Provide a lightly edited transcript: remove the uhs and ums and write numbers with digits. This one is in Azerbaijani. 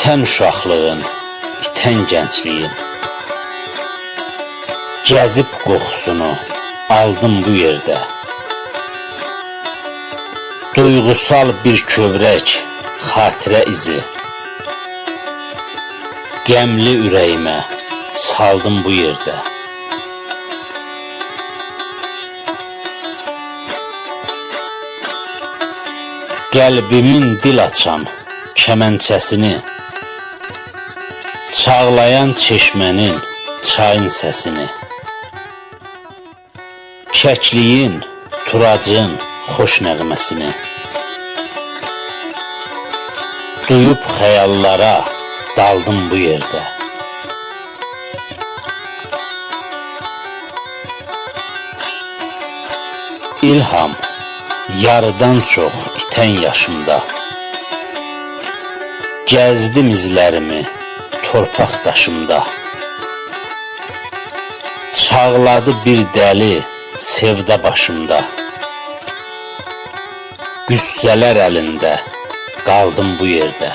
İtən uşaqlığın, itən gəncliyin, gəzib qoxusunu aldım bu yerdə. Duygusal bir kövrək, xatirə izi, qəmli ürəyimə saldım bu yerdə. Qəlbimin dil açan kəmənçəsini, çağlayan çeşmənin, çayın səsini, kəkliyin, turacın xoş nəğməsini duyub xəyallara daldım bu yerdə. İlham yarıdan çox itən yaşımda gəzdim izlərimi torpaq daşımda. Çağladı bir dəli sevda başımda. Qüssələr əlində qaldım bu yerdə.